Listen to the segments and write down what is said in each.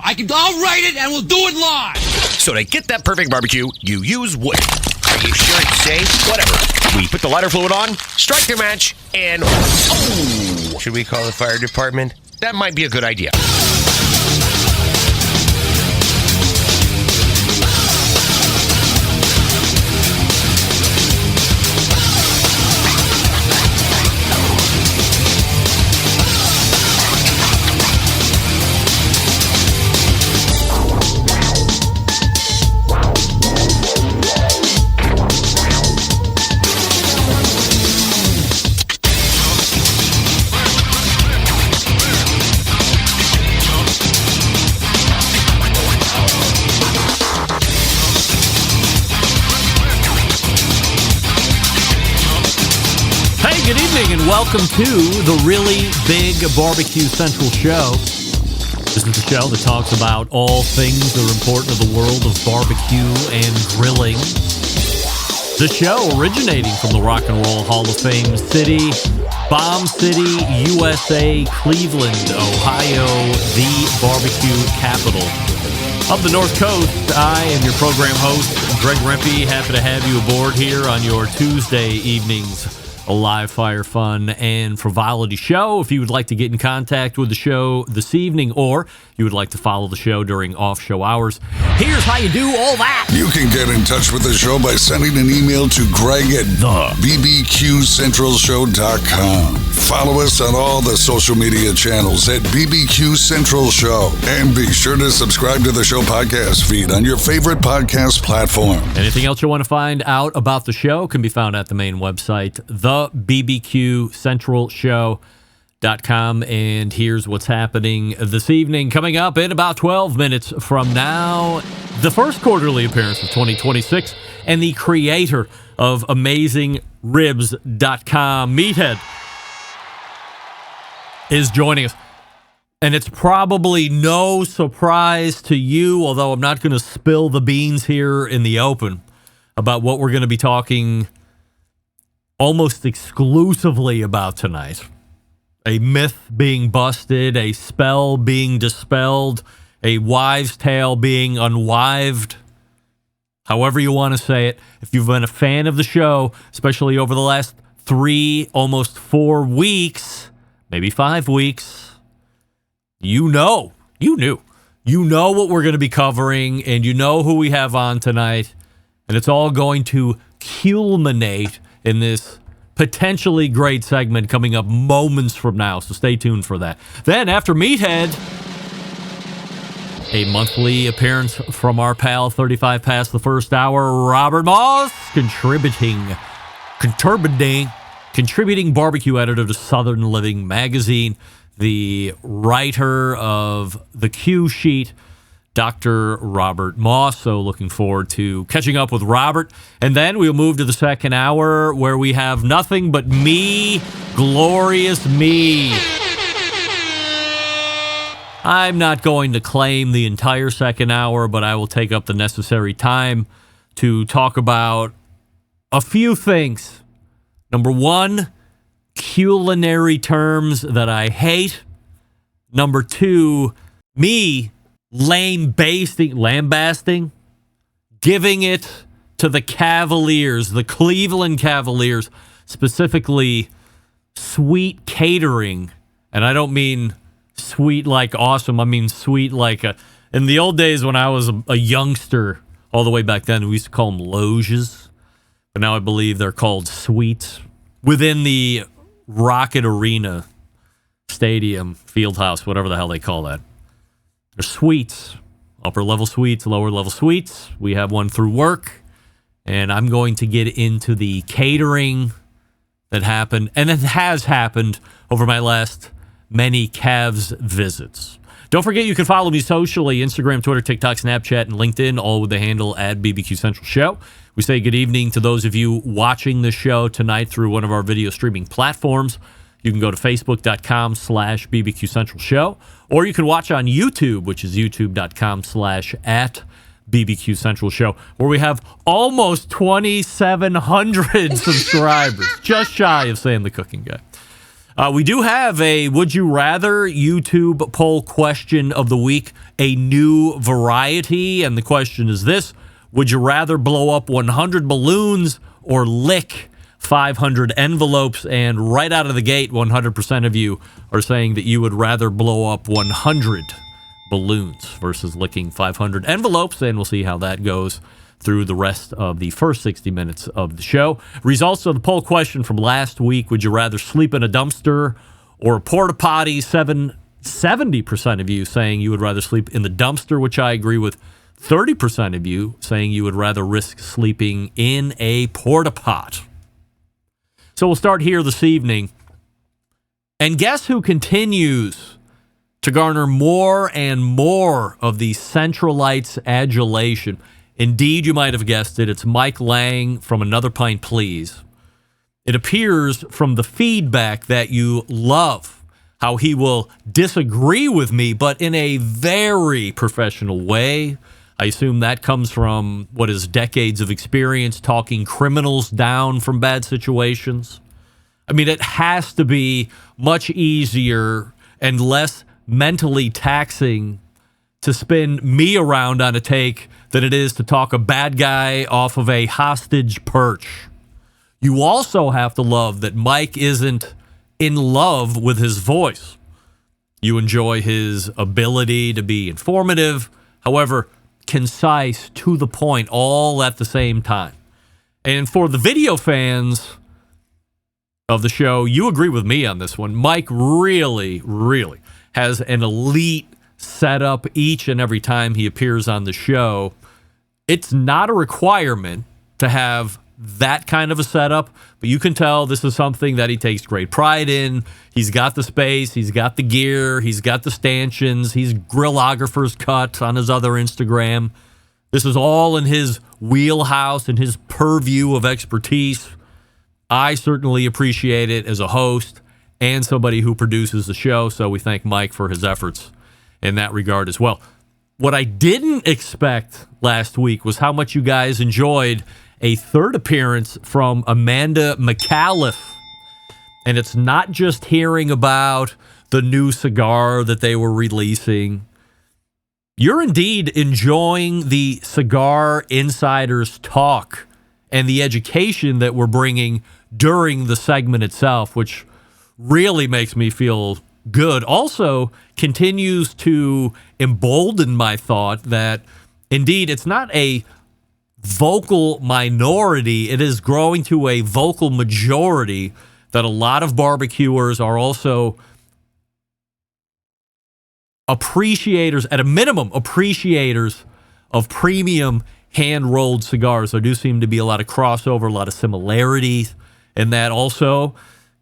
I'll write it and we'll do it live. So to get that perfect barbecue, you use wood. Are you sure it's safe? Whatever. We put the lighter fluid on, strike the match, and oh! Should we call the fire department? That might be a good idea. Good evening and welcome to the Really Big Barbecue Central Show. This is the show that talks about all things that are important to the world of barbecue and grilling. The show originating from the Rock and Roll Hall of Fame city, Bomb City, USA, Cleveland, Ohio, the barbecue capital of the North Coast. I am your program host, Greg Rempe. Happy to have you aboard here on your Tuesday evenings. A live fire, fun, and frivolity show. If you would like to get in contact with the show this evening, or you would like to follow the show during off-show hours, here's how you do all that. You can get in touch with the show by sending an email to Greg at bbqcentralshow.com. Follow us on all the social media channels at BBQ Central Show. And be sure to subscribe to the show podcast feed on your favorite podcast platform. Anything else you want to find out about the show can be found at the main website, bbqcentralshow.com. And here's what's happening this evening. Coming up in about 12 minutes from now, the first quarterly appearance of 2026 and the creator of AmazingRibs.com, Meathead, is joining us. And it's probably no surprise to you, although I'm not going to spill the beans here in the open about what we're going to be talking almost exclusively about tonight. A myth being busted, a spell being dispelled, a wives' tale being unwived. However you want to say it. If you've been a fan of the show, especially over the last 3, almost 4 weeks, maybe 5 weeks, you knew what we're going to be covering, and you know who we have on tonight, and it's all going to culminate in this potentially great segment coming up moments from now, so stay tuned for that. Then, after Meathead, a monthly appearance from our pal, 35 past the first hour, Robert Moss, contributing barbecue editor to Southern Living magazine, the writer of the Q Sheet, Dr. Robert Moss. So looking forward to catching up with Robert. And then we'll move to the second hour where we have nothing but me, glorious me. I'm not going to claim the entire second hour, but I will take up the necessary time to talk about a few things. Number one, culinary terms that I hate. Number two, me lambasting, giving it to the Cavaliers, the Cleveland Cavaliers, specifically sweet catering. And I don't mean sweet like awesome. I mean sweet like in the old days when I was a youngster, all the way back then, we used to call them loges. But now I believe they're called suites within the Rocket Arena Stadium, Fieldhouse, whatever the hell they call that. They're suites, upper level suites, lower level suites. We have one through work, and I'm going to get into the catering that happened, and it has happened over my last many Cavs visits. Don't forget you can follow me socially, Instagram, Twitter, TikTok, Snapchat, and LinkedIn, all with the handle at BBQ Central Show. We say good evening to those of you watching the show tonight through one of our video streaming platforms. You can go to facebook.com/BBQ Central Show, or you can watch on YouTube, which is youtube.com/@BBQ Central Show, where we have almost 2,700 subscribers, just shy of saying the cooking guy. We do have a Would You Rather YouTube poll question of the week, a new variety. And the question is this: would you rather blow up 100 balloons or lick 500 envelopes? And right out of the gate, 100% of you are saying that you would rather blow up 100 balloons versus licking 500 envelopes. And we'll see how that goes through the rest of the first 60 minutes of the show. Results of the poll question from last week: would you rather sleep in a dumpster or a porta potty? 70% of you saying you would rather sleep in the dumpster, which I agree with. 30% of you saying you would rather risk sleeping in a porta pot. So we'll start here this evening. And guess who continues to garner more and more of the Centralites adulation? Indeed, you might have guessed it. It's Mike Lang from Another Pint, Please. It appears from the feedback that you love how he will disagree with me, but in a very professional way. I assume that comes from what is decades of experience talking criminals down from bad situations. I mean, it has to be much easier and less mentally taxing to spin me around on a take than it is to talk a bad guy off of a hostage perch. You also have to love that Mike isn't in love with his voice. You enjoy his ability to be informative, however, concise, to the point, all at the same time. And for the video fans of the show, you agree with me on this one. Mike really, really has an elite setup each and every time he appears on the show. It's not a requirement to have that kind of a setup, but you can tell this is something that he takes great pride in. He's got the space, he's got the gear, he's got the stanchions, he's Grillographer's Cut on his other Instagram. This is all in his wheelhouse and his purview of expertise. I certainly appreciate it as a host and somebody who produces the show, so we thank Mike for his efforts in that regard as well. What I didn't expect last week was how much you guys enjoyed a third appearance from Amanda McAuliffe. And it's not just hearing about the new cigar that they were releasing. You're indeed enjoying the Cigar Insiders talk and the education that we're bringing during the segment itself, which really makes me feel good. Also continues to embolden my thought that indeed it's not a vocal minority, it is growing to a vocal majority that a lot of barbecuers are also appreciators, at a minimum, appreciators of premium hand-rolled cigars. There do seem to be a lot of crossover, a lot of similarities, and that also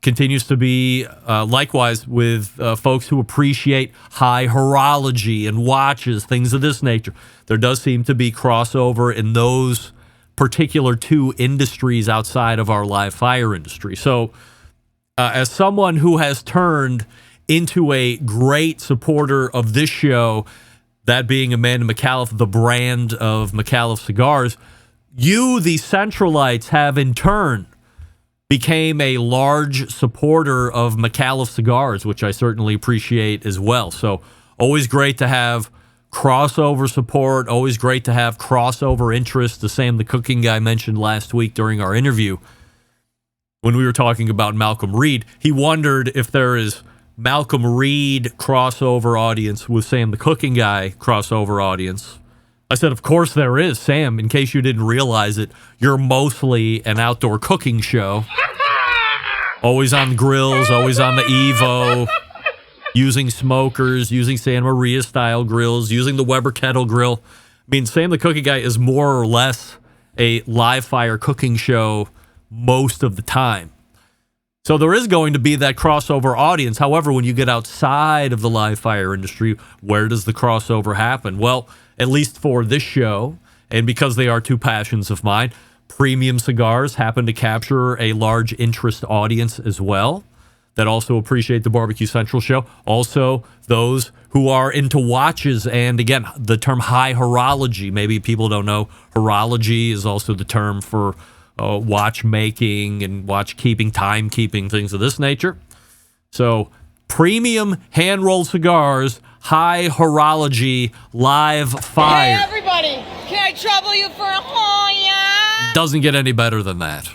continues to be likewise with folks who appreciate high horology and watches, things of this nature. There does seem to be crossover in those particular two industries outside of our live fire industry. So as someone who has turned into a great supporter of this show, that being Amanda McAuliffe, the brand of McAuliffe cigars, you, the Centralites, have in turn became a large supporter of McAuliffe cigars, which I certainly appreciate as well. So always great to have crossover support, always great to have crossover interest. The Sam the Cooking Guy mentioned last week during our interview when we were talking about Malcolm Reed. He wondered if there is Malcolm Reed crossover audience with Sam the Cooking Guy crossover audience. I said, of course there is, Sam. In case you didn't realize it, you're mostly an outdoor cooking show. Always on grills, always on the Evo, using smokers, using San Maria-style grills, using the Weber kettle grill. I mean, Sam the Cooking Guy is more or less a live fire cooking show most of the time. So there is going to be that crossover audience. However, when you get outside of the live fire industry, where does the crossover happen? Well, at least for this show, and because they are two passions of mine, premium cigars happen to capture a large interest audience as well that also appreciate the Barbecue Central show. Also, those who are into watches, and again, the term high horology. Maybe people don't know horology is also the term for watchmaking and watch keeping, timekeeping, things of this nature. So premium hand-rolled cigars, high horology, live fire. Hey, everybody, can I trouble you for a Hoya? Doesn't get any better than that.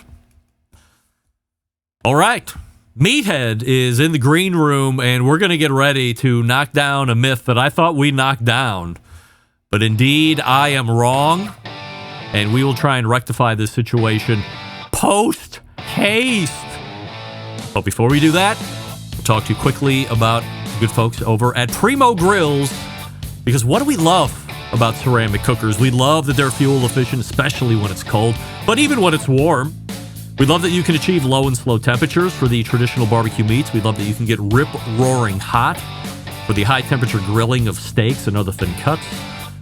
All right. Meathead is in the green room, and we're going to get ready to knock down a myth that I thought we knocked down. But indeed, I am wrong, and we will try and rectify this situation post-haste. But before we do that, we'll talk to you quickly about the good folks over at Primo Grills, because what do we love about ceramic cookers? We love that they're fuel efficient, especially when it's cold, but even when it's warm. We love that you can achieve low and slow temperatures for the traditional barbecue meats. We love that you can get rip-roaring hot for the high-temperature grilling of steaks and other thin cuts.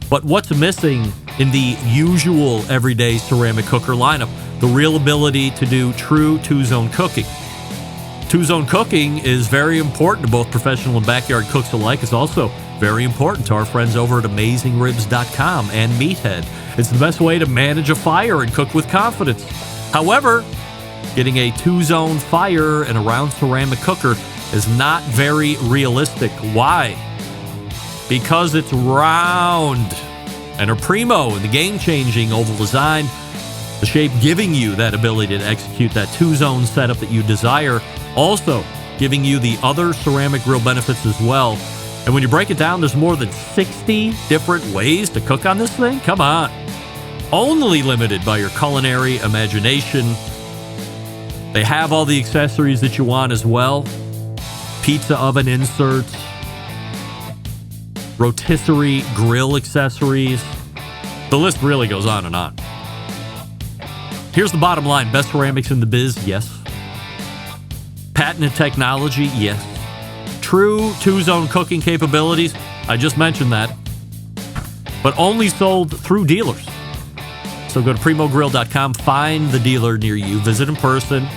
But what's missing in the usual everyday ceramic cooker lineup? The real ability to do true two-zone cooking. Two-zone cooking is very important to both professional and backyard cooks alike. It's also very important to our friends over at AmazingRibs.com and Meathead. It's the best way to manage a fire and cook with confidence. However, getting a two-zone fire in a round ceramic cooker is not very realistic. Why? Because it's round. And a Primo in the game-changing oval design, the shape giving you that ability to execute that two-zone setup that you desire, also giving you the other ceramic grill benefits as well. And when you break it down, there's more than 60 different ways to cook on this thing. Come on. Only limited by your culinary imagination. They have all the accessories that you want as well. Pizza oven inserts, rotisserie grill accessories. The list really goes on and on. Here's the bottom line. Best ceramics in the biz? Yes. Patented technology? Yes. True two-zone cooking capabilities? I just mentioned that. But only sold through dealers. So go to primogrill.com, find the dealer near you, visit in person,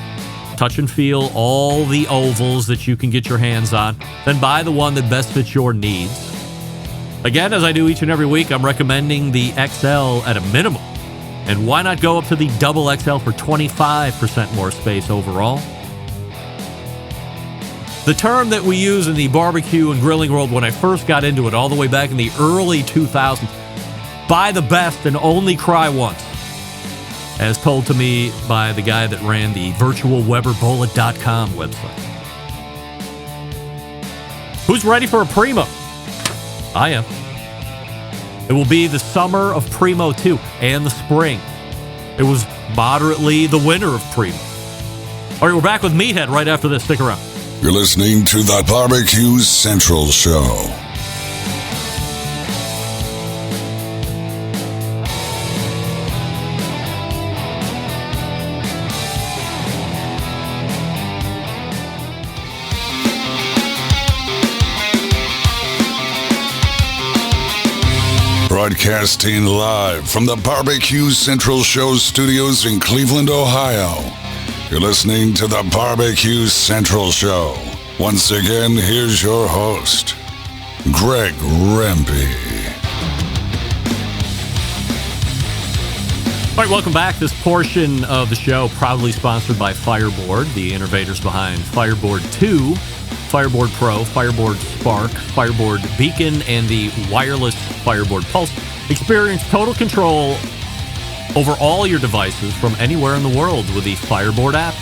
touch and feel all the ovals that you can get your hands on, then buy the one that best fits your needs. Again, as I do each and every week, I'm recommending the XL at a minimum. And why not go up to the double XL for 25% more space overall? The term that we use in the barbecue and grilling world when I first got into it all the way back in the early 2000s, buy the best and only cry once, as told to me by the guy that ran the virtualweberbullet.com website. Who's ready for a Primo? I am. It will be the summer of Primo 2 and the spring. It was moderately the winter of Primo. All right, we're back with Meathead right after this. Stick around. You're listening to the Barbecue Central Show. Broadcasting live from the Barbecue Central Show studios in Cleveland, Ohio. You're listening to the Barbecue Central Show. Once again, here's your host, Greg Rempe. All right, welcome back. This portion of the show proudly sponsored by Fireboard, the innovators behind Fireboard 2, Fireboard Pro, Fireboard Spark, Fireboard Beacon, and the wireless Fireboard Pulse. Experience total control over all your devices from anywhere in the world with the Fireboard app.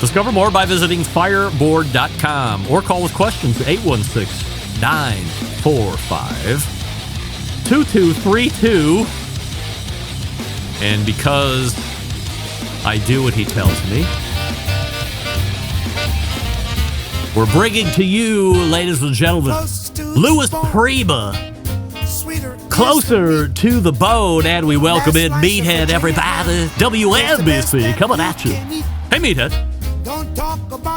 Discover more by visiting fireboard.com or call with questions at 816-945-2232. And because I do what he tells me, we're bringing to you, ladies and gentlemen, Louis Prima, closer to the bone, and we welcome in Meathead, everybody. WNBC coming at you. Hey, Meathead.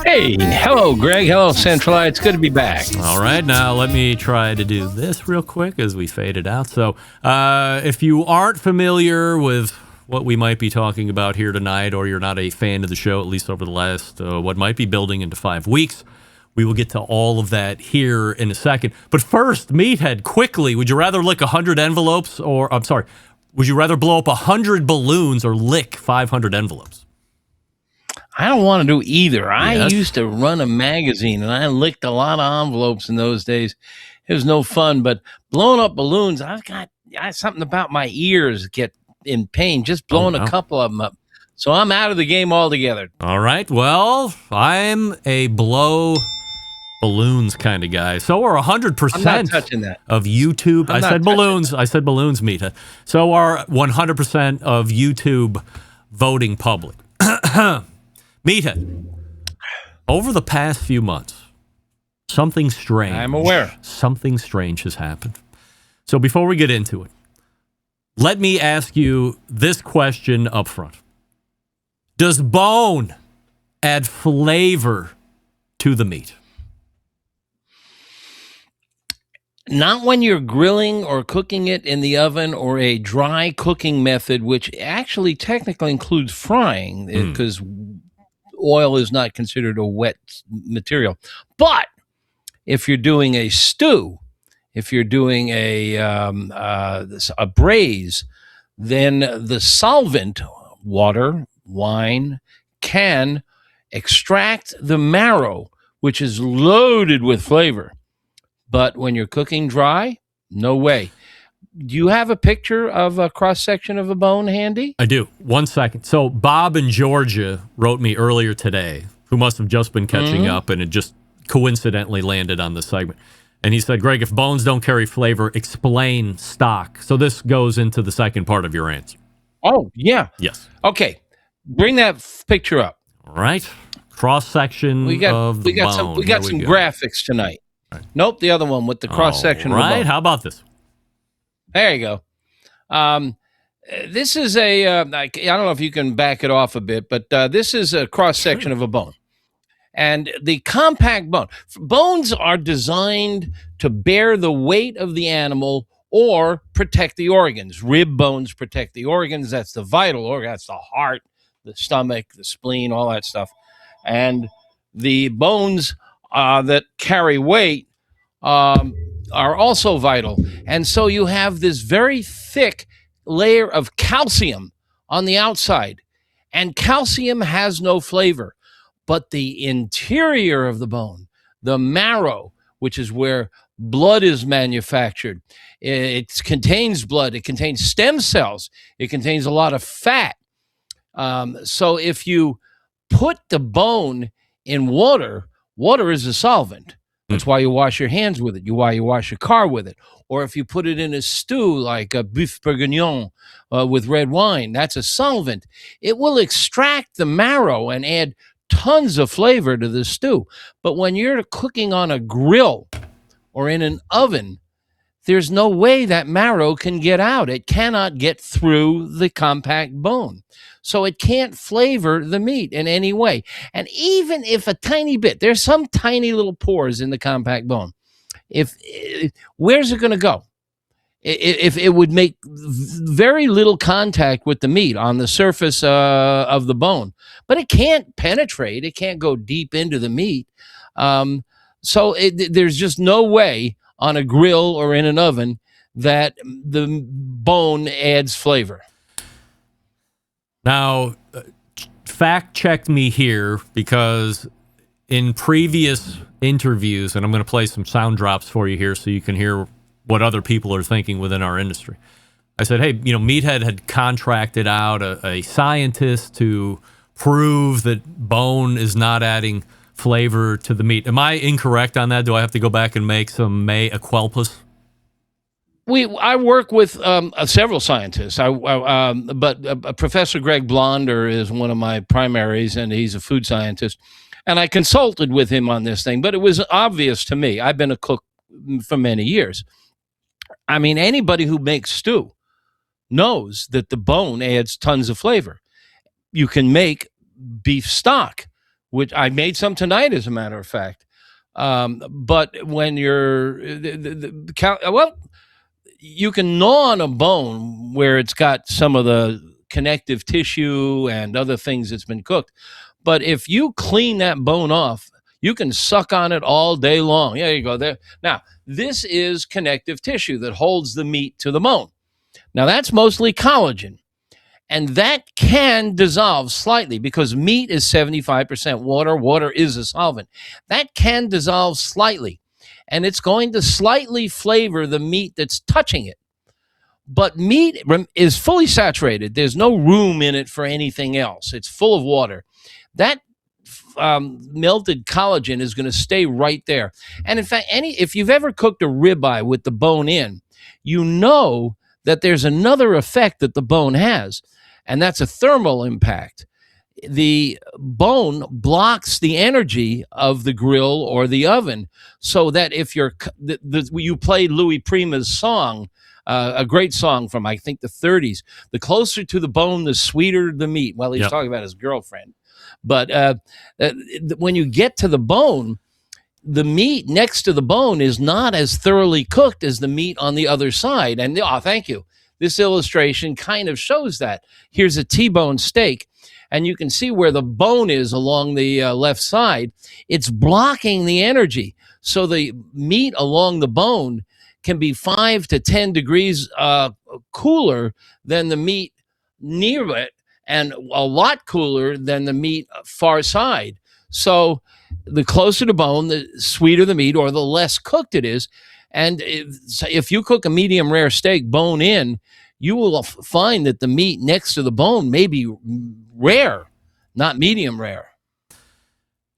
Hey, hello, Greg. Hello, Central. It's good to be back. All right, now let me try to do this real quick as we fade it out. So, if you aren't familiar with what we might be talking about here tonight, or you're not a fan of the show, at least over the last, what might be building into 5 weeks, we will get to all of that here in a second. But first, Meathead, quickly, would you rather lick 100 envelopes or, I'm sorry, would you rather blow up 100 balloons or lick 500 envelopes? I don't want to do either. I Yes. used to run a magazine, and I licked a lot of envelopes in those days. It was no fun, but blowing up balloons, something about my ears get in pain just blowing no. a couple of them up. So I'm out of the game altogether. All right. Well, I'm a blow balloons kind of guy. So are 100% I'm not touching that. of YouTube. I'm I not said touching balloons. I said balloons, Meathead. So are 100% of YouTube voting public. Meathead, over the past few months, something strange. I'm aware. Something strange has happened. So before we get into it, let me ask you this question up front. Does bone add flavor to the meat? Not when you're grilling or cooking it in the oven or a dry cooking method, which actually technically includes frying because oil is not considered a wet material. But if you're doing a stew, if you're doing a braise, then the solvent, water, wine, can extract the marrow, which is loaded with flavor. But when you're cooking dry, no way. Do you have a picture of a cross-section of a bone handy? I do. 1 second. So Bob in Georgia wrote me earlier today, who must have just been catching up, and it just coincidentally landed on the segment. And he said, Greg, if bones don't carry flavor, explain stock. So this goes into the second part of your answer. Oh, yeah. Yes. Okay. Bring that picture up. All right. Cross-section of the bone. We got some graphics tonight. Right. Nope, the other one with the cross-section of the bone. How about this? There you go. This is I don't know if you can back it off a bit, but this is a cross-section of a bone. And the compact bone. Bones are designed to bear the weight of the animal or protect the organs. Rib bones protect the organs. That's the vital organ. That's the heart, the stomach, the spleen, all that stuff. And the bones that carry weight are also vital. And so you have this very thick layer of calcium on the outside. And calcium has no flavor. But the interior of the bone, the marrow, which is where blood is manufactured, it contains blood, it contains stem cells, it contains a lot of fat. So if you put the bone in water, water is a solvent. That's why you wash your hands with it. Why you wash your car with it. Or if you put it in a stew like a boeuf bourguignon with red wine, that's a solvent. It will extract the marrow and add tons of flavor to the stew. But when you're cooking on a grill or in an oven, there's no way that marrow can get out. It cannot get through the compact bone. So it can't flavor the meat in any way. And even if a tiny bit, there's some tiny little pores in the compact bone. Where's it going to go? If it would make very little contact with the meat on the surface of the bone, but it can't penetrate. It can't go deep into the meat. So there's just no way on a grill or in an oven that the bone adds flavor. Now, fact check me here, because in previous interviews, and I'm going to play some sound drops for you here so you can hear what other people are thinking within our industry. I said, hey, Meathead had contracted out a scientist to prove that bone is not adding flavor to the meat. Am I incorrect on that? Do I have to go back and make some mea culpas? I work with several scientists, but Professor Greg Blonder is one of my primaries, and he's a food scientist. And I consulted with him on this thing, but it was obvious to me. I've been a cook for many years. I mean, anybody who makes stew knows that the bone adds tons of flavor. You can make beef stock, which I made some tonight, as a matter of fact. But when you can gnaw on a bone where it's got some of the connective tissue and other things that's been cooked. But if you clean that bone off, you can suck on it all day long. There you go. There. Now, this is connective tissue that holds the meat to the bone. Now, that's mostly collagen. And that can dissolve slightly because meat is 75% water. Water is a solvent. That can dissolve slightly, and it's going to slightly flavor the meat that's touching it. But meat is fully saturated. There's no room in it for anything else. It's full of water. That melted collagen is going to stay right there. And in fact, if you've ever cooked a ribeye with the bone in, you know that there's another effect that the bone has, and that's a thermal impact. The bone blocks the energy of the grill or the oven, so that if you play Louis Prima's song, a great song from, I think, the 30s, the closer to the bone, the sweeter the meat. Well, he's talking about his girlfriend. But when you get to the bone, the meat next to the bone is not as thoroughly cooked as the meat on the other side. And thank you. This illustration kind of shows that. Here's a T-bone steak, and you can see where the bone is along the left side. It's blocking the energy. So the meat along the bone can be 5 to 10 degrees cooler than the meat near it, and a lot cooler than the meat far side. So the closer to bone, the sweeter the meat, or the less cooked it is. And if you cook a medium rare steak bone in, you will find that the meat next to the bone may be rare, not medium rare.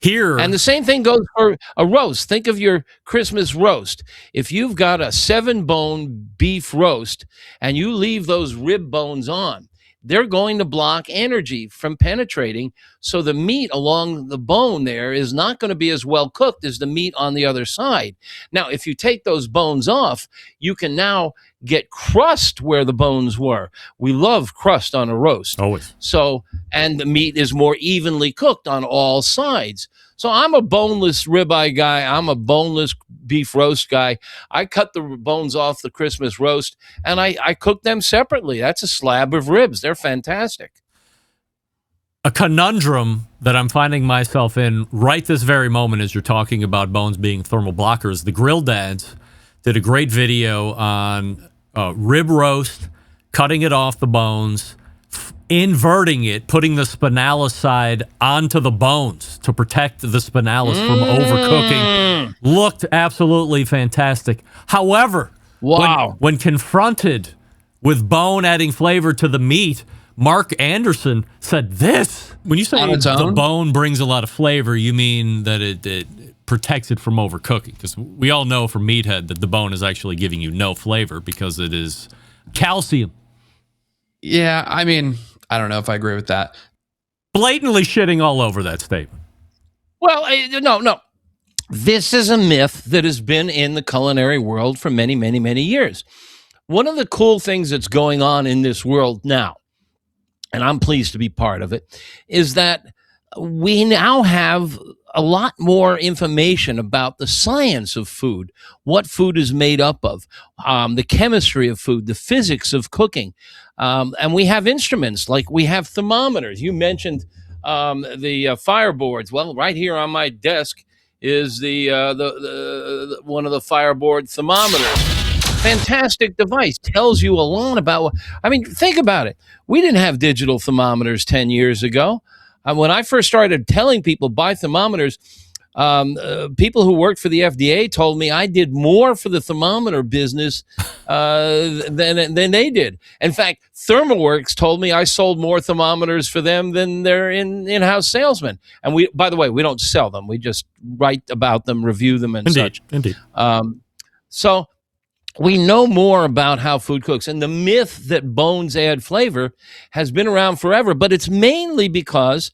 Here. And the same thing goes for a roast. Think of your Christmas roast. If you've got a 7-bone beef roast and you leave those rib bones on, they're going to block energy from penetrating. So the meat along the bone there is not going to be as well cooked as the meat on the other side. Now, if you take those bones off, you can now get crust where the bones were. We love crust on a roast. Always. So, and the meat is more evenly cooked on all sides. So I'm a boneless ribeye guy. I'm a boneless beef roast guy. I cut the bones off the Christmas roast, and I cook them separately. That's a slab of ribs. They're fantastic. A conundrum that I'm finding myself in right this very moment as you're talking about bones being thermal blockers. The Grill Dads did a great video on rib roast, cutting it off the bones, inverting it, putting the spinalis side onto the bones to protect the spinalis from overcooking. Looked absolutely fantastic. However, when confronted with bone adding flavor to the meat, Mark Anderson said this. When you say the bone brings a lot of flavor, you mean that it protects it from overcooking? Because we all know from Meathead that the bone is actually giving you no flavor because it is calcium. Yeah, I mean, I don't know if I agree with that. Blatantly shitting all over that statement. Well, no. This is a myth that has been in the culinary world for many, many, many years. One of the cool things that's going on in this world now, and I'm pleased to be part of it, is that we now have a lot more information about the science of food, what food is made up of, the chemistry of food, the physics of cooking. And we have instruments, like we have thermometers. You mentioned the fireboards. Well, right here on my desk is the one of the fireboard thermometers. Fantastic device. Tells you a lot about, I mean, think about it. We didn't have digital thermometers 10 years ago. When I first started telling people buy thermometers, people who worked for the FDA told me I did more for the thermometer business than they did. In fact, ThermalWorks told me I sold more thermometers for them than their in-house salesmen. And we, by the way, we don't sell them. We just write about them, review them, and such. Indeed. So we know more about how food cooks. And the myth that bones add flavor has been around forever, but it's mainly because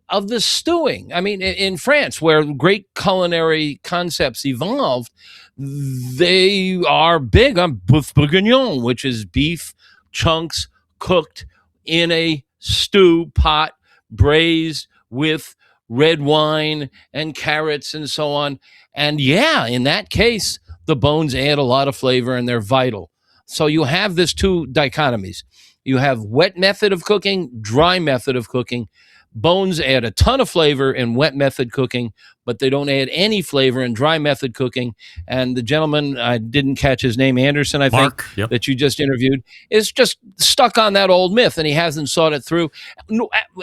of the stewing. I mean, in France, where great culinary concepts evolved, they are big on boeuf bourguignon, which is beef chunks cooked in a stew pot, braised with red wine and carrots and so on. And yeah, in that case, the bones add a lot of flavor and they're vital. So you have this two dichotomies. You have wet method of cooking, dry method of cooking. Bones add a ton of flavor in wet method cooking, but they don't add any flavor in dry method cooking. And the gentleman, I didn't catch his name, Anderson, I Mark, think, yep. that you just interviewed, is just stuck on that old myth, and he hasn't thought it through.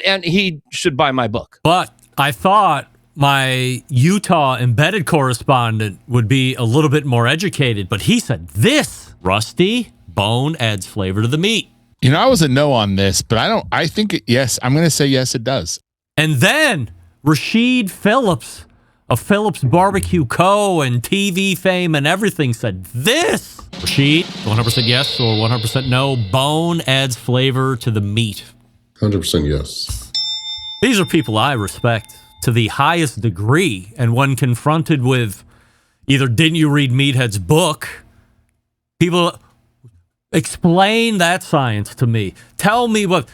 And he should buy my book. But I thought my Utah embedded correspondent would be a little bit more educated, but he said this, Rusty, bone adds flavor to the meat. You know, I was a no on this, but I think, yes, I'm going to say yes, it does. And then Rasheed Phillips of Phillips Barbecue Co. and TV fame and everything said this. Rasheed, 100% yes or 100% no, bone adds flavor to the meat. 100% yes. These are people I respect to the highest degree. And when confronted with either didn't you read Meathead's book, people explain that science to me. Tell me what,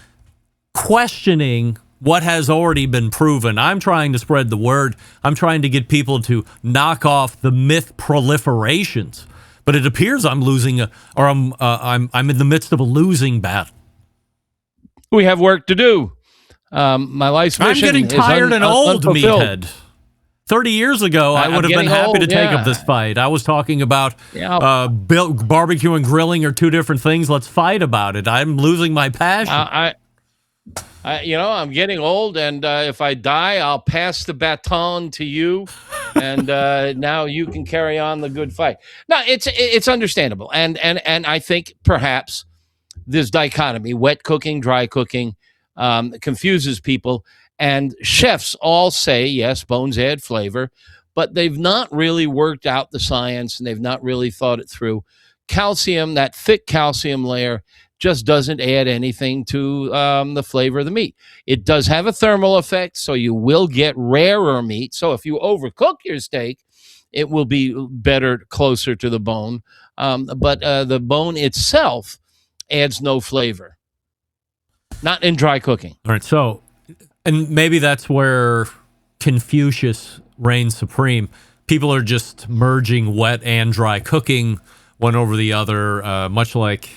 questioning what has already been proven. I'm trying to spread the word. I'm trying to get people to knock off the myth proliferations. But it appears I'm losing, I'm in the midst of a losing battle. We have work to do. My life's mission. I'm getting tired and old, unfulfilled. Meathead. 30 years ago, I would have been happy to take up this fight. I was talking about barbecue and grilling are two different things. Let's fight about it. I'm losing my passion. I'm getting old, and if I die, I'll pass the baton to you, and now you can carry on the good fight. No, it's understandable, and I think perhaps this dichotomy, wet cooking, dry cooking, confuses people. And chefs all say, yes, bones add flavor, but they've not really worked out the science and they've not really thought it through. Calcium, that thick calcium layer, just doesn't add anything to the flavor of the meat. It does have a thermal effect, so you will get rarer meat. So if you overcook your steak, it will be better, closer to the bone. But the bone itself adds no flavor. Not in dry cooking. All right, so... And maybe that's where Confucius reigns supreme. People are just merging wet and dry cooking one over the other, much like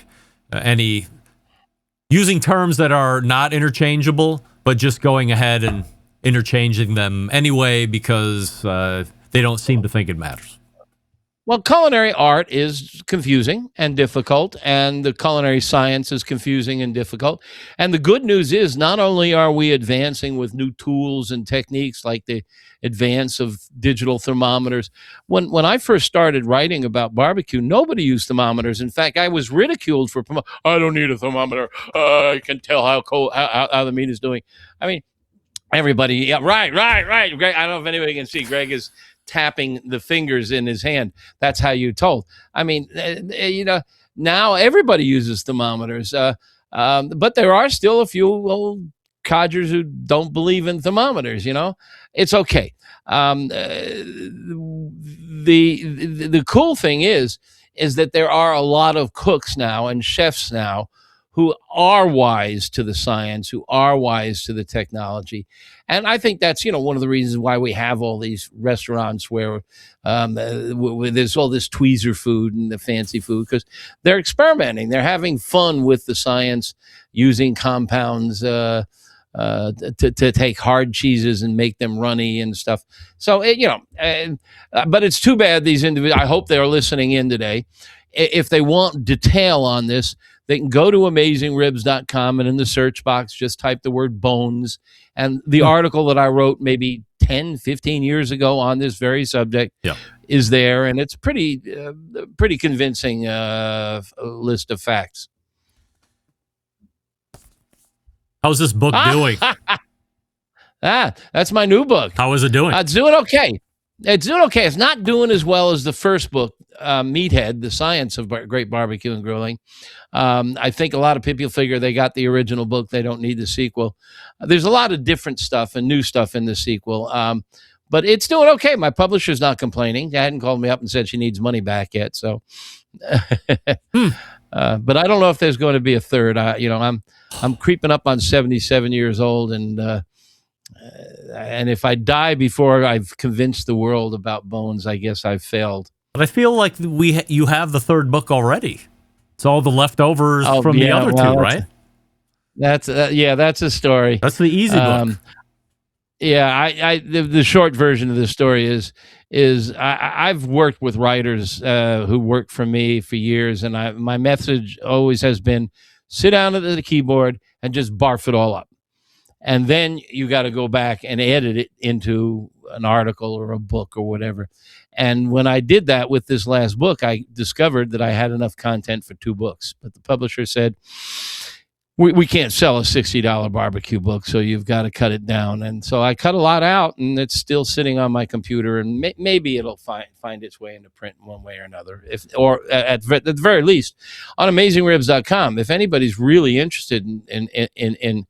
using terms that are not interchangeable, but just going ahead and interchanging them anyway because they don't seem to think it matters. Well, culinary art is confusing and difficult, and the culinary science is confusing and difficult. And the good news is not only are we advancing with new tools and techniques like the advance of digital thermometers. When I first started writing about barbecue, nobody used thermometers. In fact, I was ridiculed for, I don't need a thermometer. I can tell how cold, how the meat is doing. I mean, everybody, yeah, right. Greg, I don't know if anybody can see. Greg is tapping the fingers in his hand. That's how you told. I mean, now everybody uses thermometers, but there are still a few old codgers who don't believe in thermometers. It's okay. The cool thing is that there are a lot of cooks now and chefs now who are wise to the science, who are wise to the technology. And I think that's, one of the reasons why we have all these restaurants where there's all this tweezer food and the fancy food, because they're experimenting. They're having fun with the science, using compounds to take hard cheeses and make them runny and stuff. So, but it's too bad these individuals, I hope they're listening in today. If they want detail on this, they can go to AmazingRibs.com, and in the search box, just type the word bones. And the article that I wrote maybe 10, 15 years ago on this very subject is there. And it's pretty convincing list of facts. How's this book doing? That's my new book. How is it doing? It's doing okay. It's not doing as well as the first book, Meathead, The Science of Great Barbecue and Grilling. I think a lot of people figure they got the original book. They don't need the sequel. There's a lot of different stuff and new stuff in the sequel. But it's doing okay. My publisher's not complaining. They hadn't called me up and said she needs money back yet. So, but I don't know if there's going to be a third. I'm creeping up on 77 years old, and if I die before I've convinced the world about bones, I guess I've failed. But I feel like you have the third book already. It's all the leftovers from the other two, right? That's that's a story. That's the easy book. Yeah, the short version of the story is I've worked with writers who work for me for years, and my message always has been sit down at the keyboard and just barf it all up, and then you got to go back and edit it into an article or a book or whatever. And when I did that with this last book, I discovered that I had enough content for 2 books, but the publisher said, we can't sell a $60 barbecue book, so you've got to cut it down. And so I cut a lot out, and it's still sitting on my computer, and maybe it'll find its way into print one way or another, or at the very least on AmazingRibs.com. If anybody's really interested in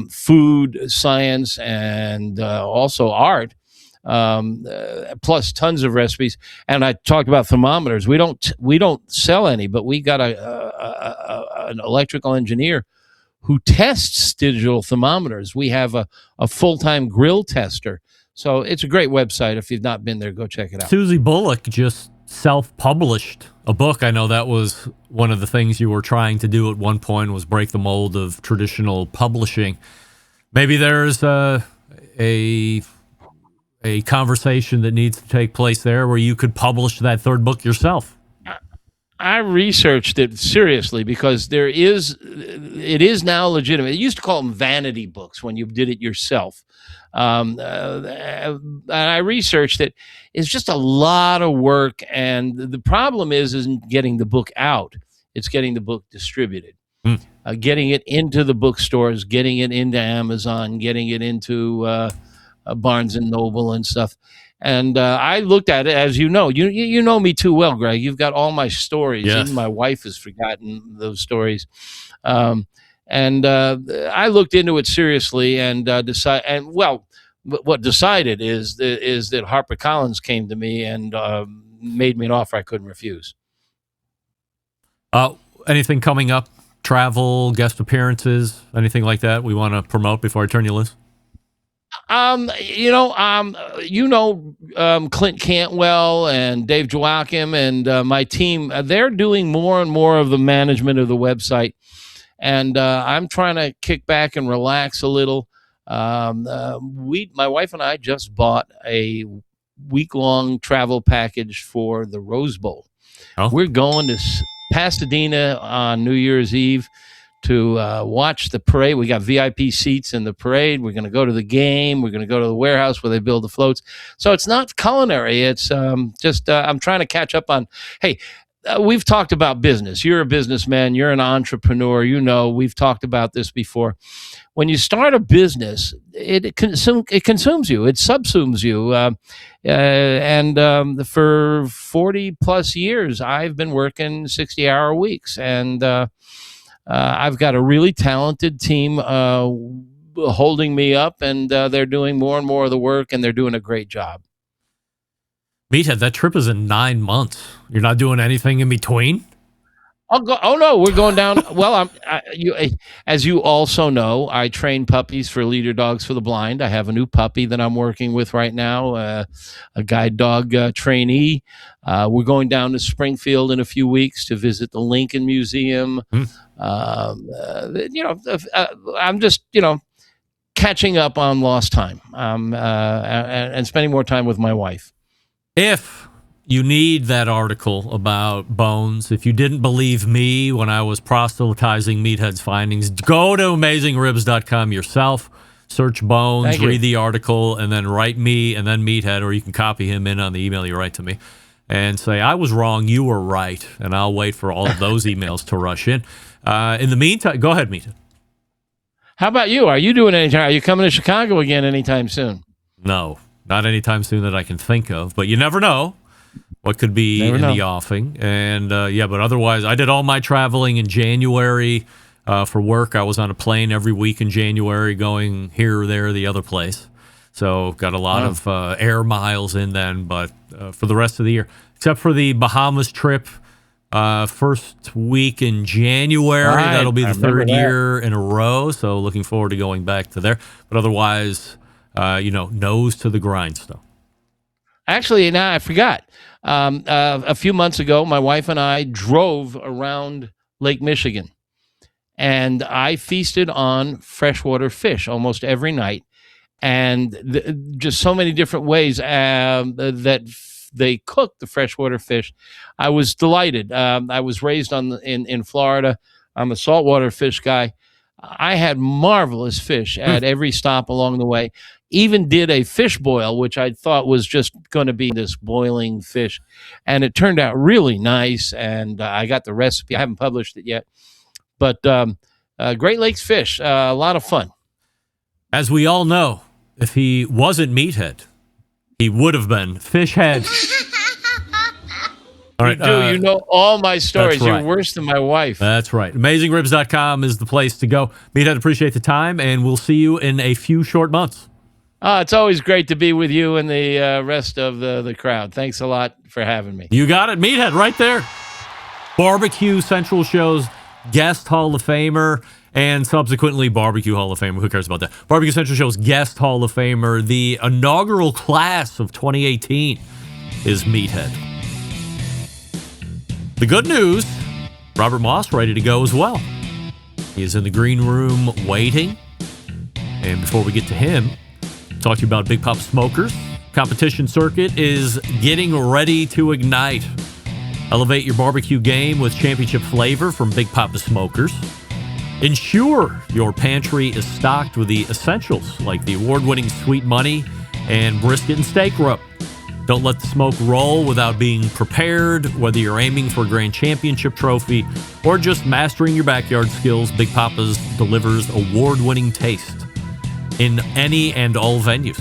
food, science, and also art, plus tons of recipes. And I talked about thermometers. We don't sell any, but we got an electrical engineer who tests digital thermometers. We have a full-time grill tester. So it's a great website. If you've not been there, go check it out. Susie Bullock just self-published a book. I know that was one of the things you were trying to do at one point, was break the mold of traditional publishing. Maybe there's a conversation that needs to take place there where you could publish that 3rd book yourself. I researched it seriously because it is now legitimate. It used to call them vanity books when you did it yourself. And I researched it. It's just a lot of work. And the problem isn't getting the book out. It's getting the book distributed, getting it into the bookstores, getting it into Amazon, getting it into Barnes and Noble and stuff. And I looked at it, as you know. You know me too well, Greg. You've got all my stories. Yes. Even my wife has forgotten those stories. And I looked into it seriously and decided. And what decided is that HarperCollins came to me and made me an offer I couldn't refuse. Anything coming up? Travel, guest appearances, anything like that we want to promote before I turn you loose? Clint Cantwell and Dave Joachim and my team, they're doing more and more of the management of the website. And I'm trying to kick back and relax a little. My wife and I just bought a week-long travel package for the Rose Bowl. Oh. We're going to Pasadena on New Year's Eve to watch the parade. We got VIP seats in the parade. We're going to go to the game. We're going to go to the warehouse where they build the floats. So it's not culinary. It's just I'm trying to catch up on, hey, we've talked about business. You're a businessman. You're an entrepreneur. We've talked about this before. When you start a business, it consumes you. It subsumes you. And for 40 plus years, I've been working 60-hour weeks. And I've got a really talented team holding me up, and they're doing more and more of the work, and they're doing a great job. Meathead, that trip is in 9 months. You're not doing anything in between? Oh no, we're going down. Well, as you also know, I train puppies for Leader Dogs for the Blind. I have a new puppy that I'm working with right now, a guide dog trainee. We're going down to Springfield in a few weeks to visit the Lincoln Museum. I'm just catching up on lost time, and spending more time with my wife. If you need that article about bones, if you didn't believe me when I was proselytizing Meathead's findings, go to AmazingRibs.com yourself, search bones, read the article, and then write me and then Meathead, or you can copy him in on the email you write to me, and say, I was wrong, you were right, and I'll wait for all of those emails to rush in. In the meantime, go ahead, Meathead. How about you? Are you doing anything? Are you coming to Chicago again anytime soon? No, not anytime soon that I can think of, but you never know what could be the offing. And but otherwise, I did all my traveling in January for work. I was on a plane every week in January going here or there, the other place. So got a lot of air miles in then, but for the rest of the year, except for the Bahamas trip, first week in January, that'll be the 3rd year in a row. So looking forward to going back to there. But otherwise, nose to the grindstone. Actually, now I forgot. A few months ago, my wife and I drove around Lake Michigan, and I feasted on freshwater fish almost every night, and just so many different ways that they cook the freshwater fish. I was delighted. I was raised in Florida. I'm a saltwater fish guy. I had marvelous fish at every stop along the way. Even did a fish boil, which I thought was just going to be this boiling fish. And it turned out really nice. And I got the recipe. I haven't published it yet. But Great Lakes fish, a lot of fun. As we all know, if he wasn't Meathead, he would have been Fishhead. All right, you know all my stories. Right. You're worse than my wife. That's right. AmazingRibs.com is the place to go. Meathead, appreciate the time, and we'll see you in a few short months. It's always great to be with you and the rest of the crowd. Thanks a lot for having me. You got it. Meathead right there. Barbecue Central Show's guest Hall of Famer and subsequently Barbecue Hall of Famer. Who cares about that? Barbecue Central Show's guest Hall of Famer. The inaugural class of 2018 is Meathead. The good news, Robert Moss ready to go as well. He is in the green room waiting. And before we get to him, talk to you about Big Papa Smokers. Competition circuit is getting ready to ignite. Elevate your barbecue game with championship flavor from Big Papa Smokers. Ensure your pantry is stocked with the essentials like the award-winning Sweet Money and brisket and steak rub. Don't let the smoke roll without being prepared, whether you're aiming for a grand championship trophy or just mastering your backyard skills. Big Papa's delivers award-winning taste in any and all venues.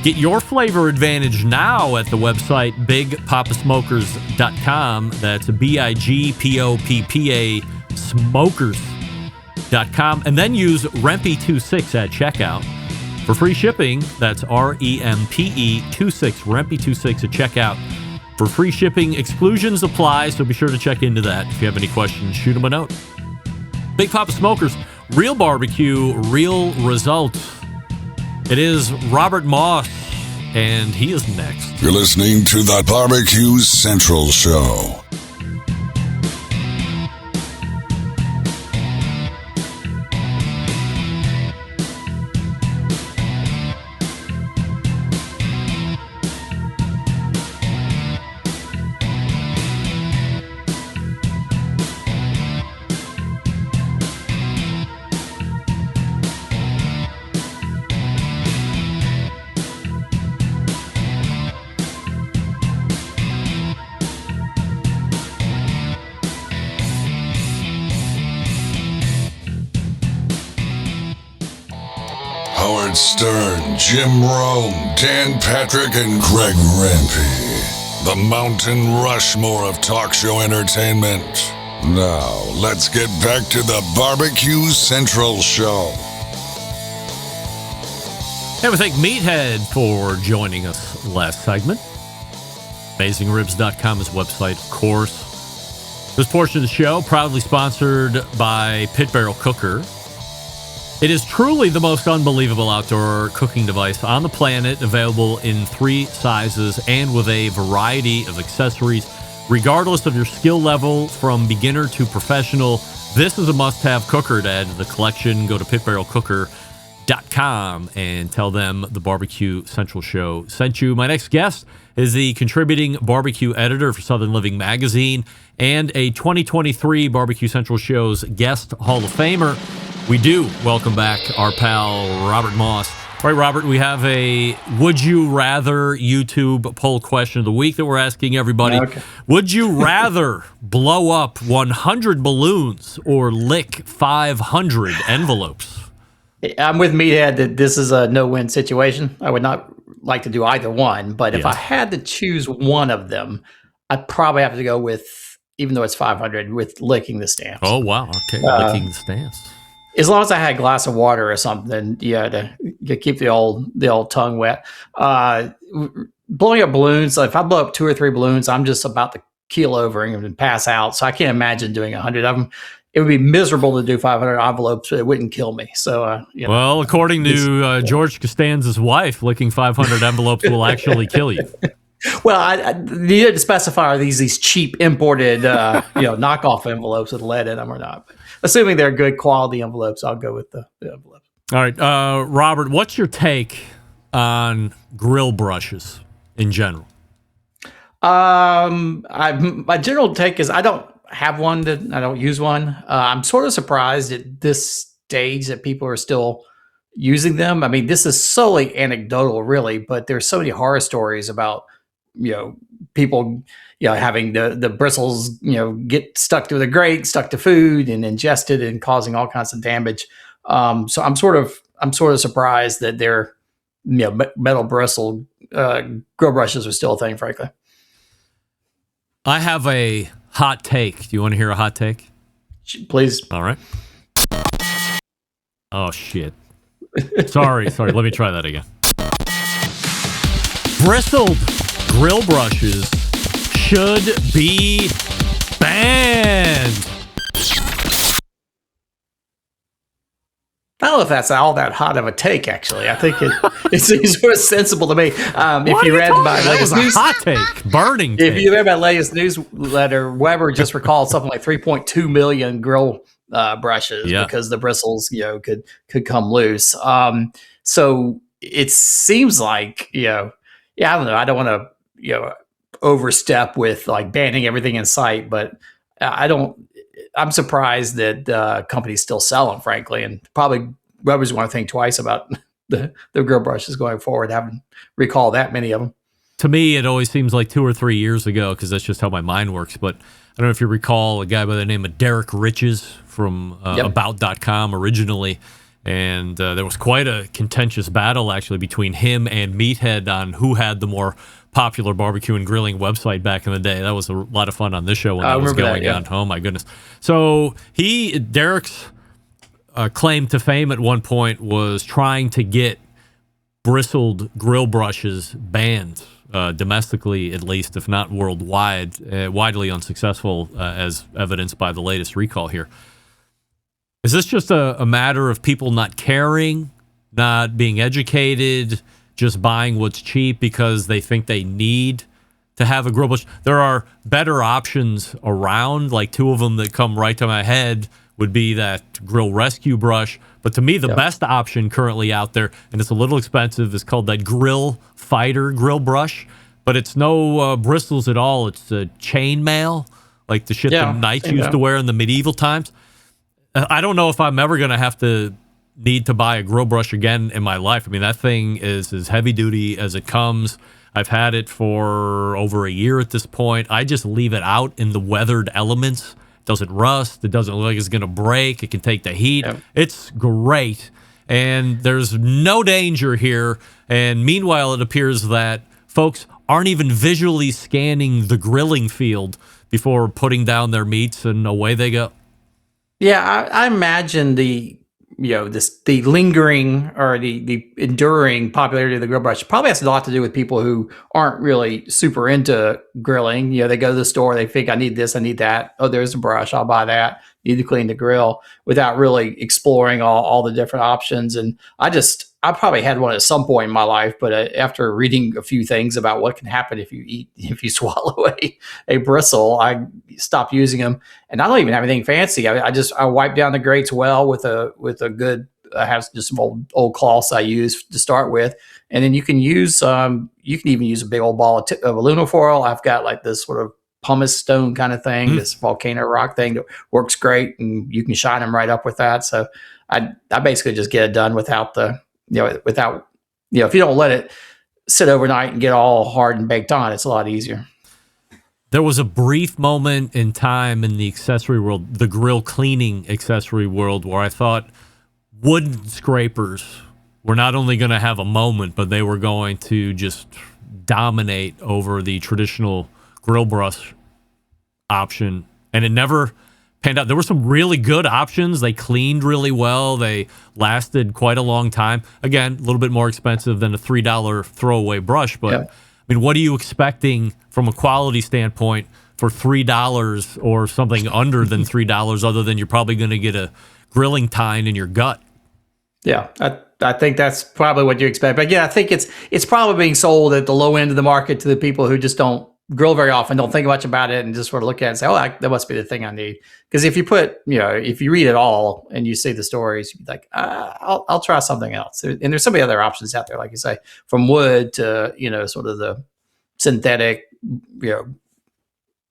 Get your flavor advantage now at the website bigpapasmokers.com. That's BIGPOPPA smokers.com. And then use REMPE26 at checkout. For free shipping, that's REMPE26, REMPE26 at checkout. For free shipping, exclusions apply, so be sure to check into that. If you have any questions, shoot them a note. Big Papa Smokers, real barbecue, real results. It is Robert Moss, and he is next. You're listening to the Barbecue Central Show. Howard Stern, Jim Rome, Dan Patrick, and Greg Rempe. The Mountain Rushmore of talk show entertainment. Now, let's get back to the Barbecue Central Show. And we thank Meathead for joining us last segment. AmazingRibs.com is website, of course. This portion of the show proudly sponsored by Pit Barrel Cooker. It is truly the most unbelievable outdoor cooking device on the planet, available in 3 sizes and with a variety of accessories. Regardless of your skill level, from beginner to professional, this is a must-have cooker to add to the collection. Go to pitbarrelcooker.com and tell them the Barbecue Central Show sent you. My next guest is the contributing barbecue editor for Southern Living Magazine and a 2023 Barbecue Central Show's guest Hall of Famer. We do welcome back our pal, Robert Moss. All right, Robert, we have a Would You Rather YouTube poll question of the week that we're asking everybody. Okay. Would you rather blow up 100 balloons or lick 500 envelopes? I'm with Meathead that this is a no-win situation. I would not like to do either one, but if I had to choose one of them, I'd probably have to go with, even though it's 500, with licking the stamps. Oh, wow. Okay, licking the stamps. As long as I had a glass of water or something, to keep the old tongue wet. Blowing up balloons, if I blow up 2 or 3 balloons, I'm just about to keel over and pass out. So I can't imagine doing 100 of them. It would be miserable to do 500 envelopes, but it wouldn't kill me. So, well, according to George Costanza's wife, licking 500 envelopes will actually kill you. Well, I you didn't specify are these cheap imported, knockoff envelopes with lead in them or not. assuming they're good quality envelopes, I'll go with the envelope. All right, Robert, what's your take on grill brushes in general? My general take is I don't have one. I don't use one. I'm sort of surprised at this stage that people are still using them. I mean, this is solely anecdotal, really, but there's so many horror stories about people having the bristles get stuck to the grate, stuck to food, and ingested and causing all kinds of damage. So I'm sort of surprised that their metal bristle grill brushes are still a thing, frankly. I have a hot take. Do you want to hear a hot take? Please. All right. Oh, shit. Sorry. Let me try that again. Bristled grill brushes should be banned. I don't know if that's all that hot of a take, actually. I think it seems sort of sensible to me. If you read my latest news, hot take, burning take. If you read my latest newsletter, Weber just recalled something like 3.2 million grill brushes because the bristles, could come loose. So it seems like, I don't know. I don't want to, overstep with like banning everything in sight, but I'm surprised that companies still sell them, frankly, and probably Weber's want to think twice about the grill brushes going forward. Haven't recall that many of them. To me, it always seems like 2 or 3 years ago, because that's just how my mind works. But I don't know if you recall a guy by the name of Derek Riches from About.com originally. And there was quite a contentious battle, actually, between him and Meathead on who had the more popular barbecue and grilling website back in the day. That was a lot of fun on this show when that was going on. Oh, my goodness. So Derek's claim to fame at one point was trying to get bristled grill brushes banned, domestically at least, if not worldwide, widely unsuccessful, as evidenced by the latest recall here. Is this just a matter of people not caring, not being educated, just buying what's cheap because they think they need to have a grill brush? There are better options around, like 2 of them that come right to my head would be that grill rescue brush. But to me, the best option currently out there, and it's a little expensive, is called that Grill Fighter grill brush. But it's no bristles at all. It's a chainmail, like the shit the knights used to wear in the medieval times. I don't know if I'm ever going to need to buy a grill brush again in my life. I mean, that thing is as heavy duty as it comes. I've had it for over a year at this point. I just leave it out in the weathered elements. It doesn't rust. It doesn't look like it's going to break. It can take the heat. Yep. It's great. And there's no danger here. And meanwhile, it appears that folks aren't even visually scanning the grilling field before putting down their meats, and away they go. Yeah, I imagine the lingering or the enduring popularity of the grill brush probably has a lot to do with people who aren't really super into grilling. They go to the store, they think, I need this, I need that. Oh, there's a brush, I'll buy that. Need to clean the grill, without really exploring all the different options. And I probably had one at some point in my life, but after reading a few things about what can happen if you swallow a bristle, I stopped using them. And I don't even have anything fancy. I wipe down the grates well with a good. I have just some old cloths I use to start with, and then you can use you can even use a big old ball of aluminum foil. I've got like this sort of pumice stone kind of thing, this volcano rock thing that works great, and you can shine them right up with that. So I basically just get it done without if you don't let it sit overnight and get all hard and baked on, it's a lot easier. There was a brief moment in time in the accessory world, the grill cleaning accessory world, where I thought wooden scrapers were not only going to have a moment, but they were going to just dominate over the traditional grill brush option. And it never panned out. There were some really good options. They cleaned really well. They lasted quite a long time. Again, a little bit more expensive than a $3 throwaway brush. But, I mean, what are you expecting from a quality standpoint for $3 or something under than $3, other than you're probably going to get a grilling tine in your gut? Yeah, I think that's probably what you expect. But yeah, I think it's probably being sold at the low end of the market to the people who just don't grill very often, don't think much about it, and just sort of look at it and say, "Oh, that must be the thing I need." Because if you read it all and you see the stories, you'd be like, "I'll try something else." And there's so many other options out there, like you say, from wood to sort of the synthetic, I don't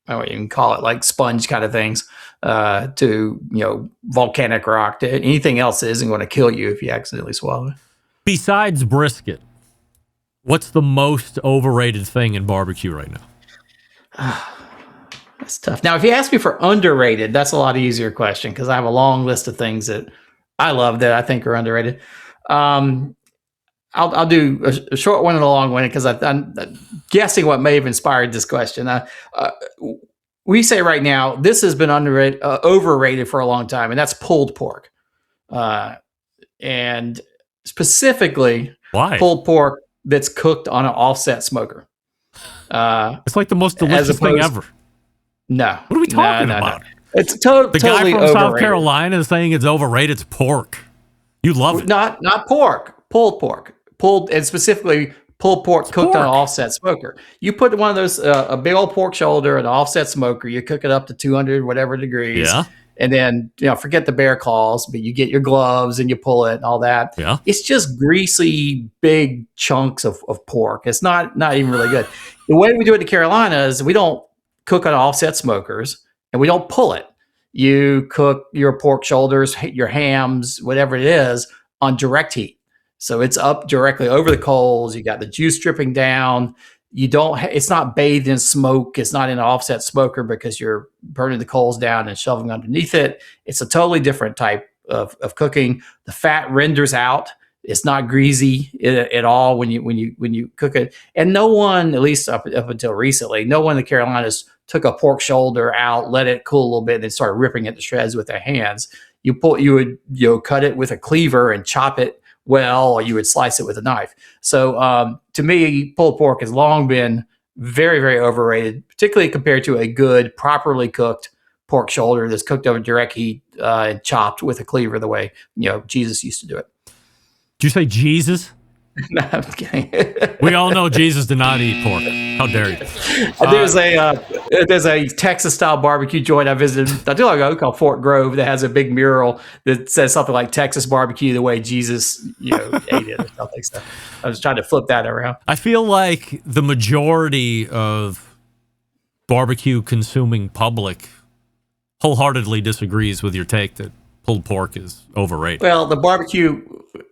know what you can call it, like sponge kind of things, to volcanic rock, to anything else that isn't going to kill you if you accidentally swallow it. Besides brisket, what's the most overrated thing in barbecue right now? That's tough. Now, if you ask me for underrated, that's a lot easier question because I have a long list of things that I love that I think are underrated. I'll do a short one and a long one because I'm guessing what may have inspired this question. We say right now this has been overrated for a long time, and that's pulled pork, and specifically pulled pork that's cooked on an offset smoker. It's like the most delicious thing ever. No, what are we talking about? No. It's totally the guy from overrated. South Carolina is saying it's overrated. It's pork. You love it. Not pork. Pulled pork. Pulled, and specifically pulled pork cooked on an offset smoker. You put one of those a big old pork shoulder in an offset smoker. You cook it up to 200 whatever degrees. Yeah. And then forget the bear claws, but you get your gloves and you pull it and all that. Yeah. It's just greasy, big chunks of pork. It's not even really good. The way we do it in the Carolinas, we don't cook on offset smokers and we don't pull it. You cook your pork shoulders, your hams, whatever it is, on direct heat. So it's up directly over the coals. You got the juice dripping down. It's not bathed in smoke. It's not in an offset smoker because you're burning the coals down and shoving underneath it. It's a totally different type of cooking. The fat renders out. It's not greasy at all when you cook it. And no one, at least up until recently, no one in the Carolinas took a pork shoulder out, let it cool a little bit, and then started ripping it to shreds with their hands. You would cut it with a cleaver and chop it well, or you would slice it with a knife. So to me, pulled pork has long been very, very overrated, particularly compared to a good, properly cooked pork shoulder that's cooked over direct heat and chopped with a cleaver the way Jesus used to do it. Did you say Jesus? No, I'm kidding. We all know Jesus did not eat pork. How dare you? There's a Texas-style barbecue joint I visited not too long ago called Fort Grove that has a big mural that says something like Texas barbecue the way Jesus ate it or something. So I was trying to flip that around. I feel like the majority of barbecue consuming public wholeheartly disagrees with your take that pulled pork is overrated. Well, the barbecue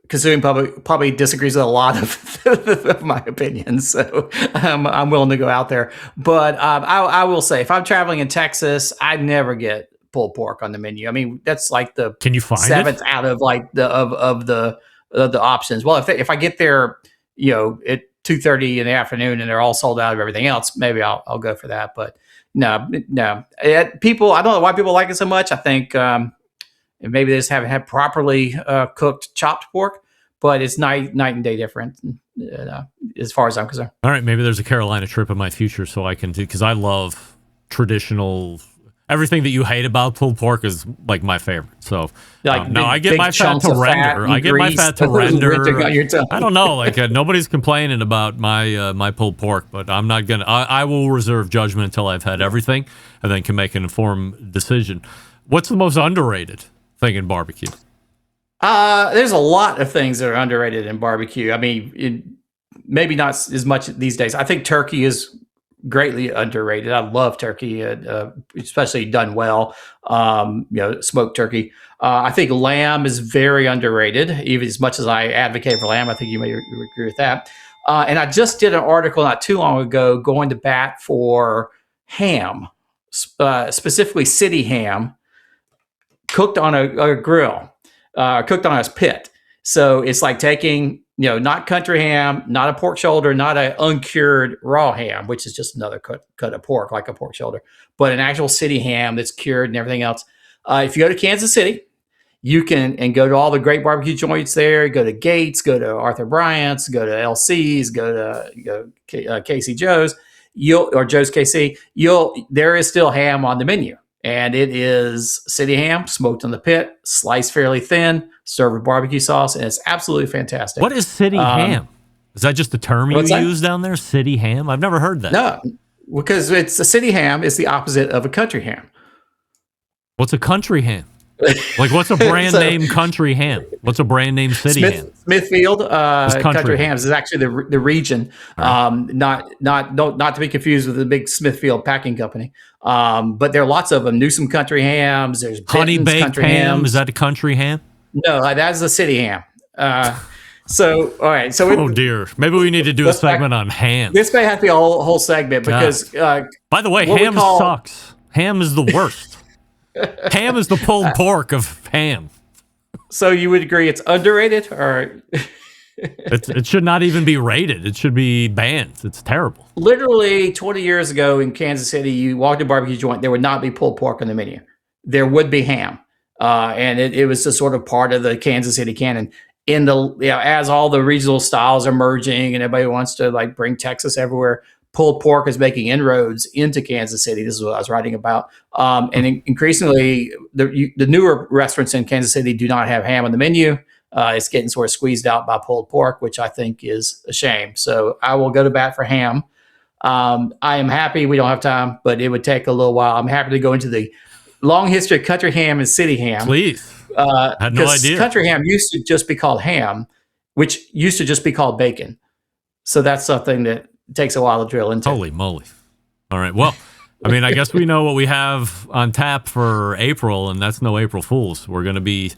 consuming public probably disagrees with a lot of my opinions, so I'm willing to go out there. But I will say, if I'm traveling in Texas, I never get pulled pork on the menu. I mean, that's like the Can you find seventh out of like the options. Well, if I get there, at 2:30 in the afternoon and they're all sold out of everything else, maybe I'll go for that. But no. People, I don't know why people like it so much. I think maybe they just haven't had properly cooked chopped pork, but it's night and day different as far as I'm concerned. All right, maybe there's a Carolina trip in my future so I can do, because I love traditional. Everything that you hate about pulled pork is like my favorite. So I get my fat to render. I get my fat to render. I don't know. Like nobody's complaining about my pulled pork, but I'm not gonna. I will reserve judgment until I've had everything, and then can make an informed decision. What's the most underrated thing in barbecue? There's a lot of things that are underrated in barbecue. I mean, maybe not as much these days. I think turkey is greatly underrated. I love turkey, especially done well. Smoked turkey. I think lamb is very underrated. Even as much as I advocate for lamb, I think you may agree with that. And I just did an article not too long ago going to bat for ham, specifically city ham, cooked on a grill, cooked on a pit. So it's like taking, not country ham, not a pork shoulder, not an uncured raw ham, which is just another cut of pork, like a pork shoulder, but an actual city ham that's cured and everything else. If you go to Kansas City, you can and go to all the great barbecue joints there. Go to Gates, go to Arthur Bryant's, go to LC's, go to Casey Joe's, or Joe's KC. There is still ham on the menu. And it is city ham, smoked on the pit, sliced fairly thin, served with barbecue sauce, and it's absolutely fantastic. What is city ham? Is that just a term you use down there, city ham? I've never heard that. Because it's a city ham is the opposite of a country ham. What's a country ham? Like, what's a brand name country ham? What's a brand name city ham? Smithfield country ham. hams is actually the region, not to be confused with the big Smithfield packing company. But there are lots of them. Newsom country hams. There's Honey Benton's baked country ham. hams. Is that a country ham? No, that's a city ham. So all right. So oh dear, maybe we need to do a segment on ham. This may have to be a whole segment because. By the way, ham sucks. Ham is the worst. Ham is the pulled pork of ham. So you would agree it's underrated, or it should not even be rated. It should be banned. It's terrible. Literally 20 years ago in Kansas City, you walked to a barbecue joint, there would not be pulled pork on the menu. There would be ham, and it was just sort of part of the Kansas City canon. As all the regional styles are merging and everybody wants to like bring Texas everywhere, pulled pork is making inroads into Kansas City. This is what I was writing about. And increasingly, the newer restaurants in Kansas City do not have ham on the menu. It's getting sort of squeezed out by pulled pork, which I think is a shame. So I will go to bat for ham. I am happy we don't have time, but it would take a little while. I'm happy to go into the long history of country ham and city ham. Please. I had no idea. Country ham used to just be called ham, which used to just be called bacon. So that's something that takes a while to drill into. Holy moly. All right. Well, I mean, I guess we know what we have on tap for April, and that's no April Fools. We're going to be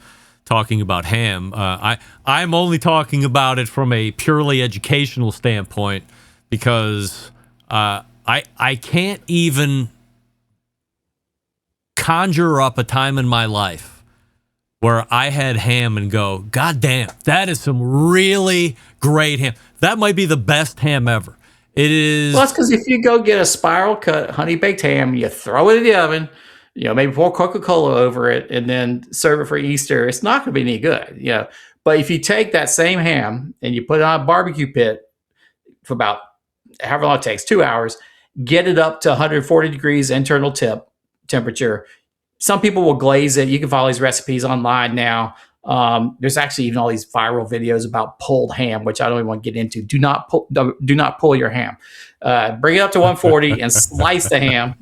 talking about ham. I'm only talking about it from a purely educational standpoint because I can't even conjure up a time in my life where I had ham and go, God damn, that is some really great ham. That might be the best ham ever. It is. Well, that's because if you go get a spiral cut honey baked ham, you throw it in the oven, maybe pour Coca-Cola over it, and then serve it for Easter. It's not going to be any good, But if you take that same ham and you put it on a barbecue pit for about however long it takes, 2 hours, get it up to 140 degrees internal temperature. Some people will glaze it. You can follow these recipes online now. There's actually even all these viral videos about pulled ham, which I don't even want to get into. Do not pull your ham. Bring it up to 140 and slice the ham.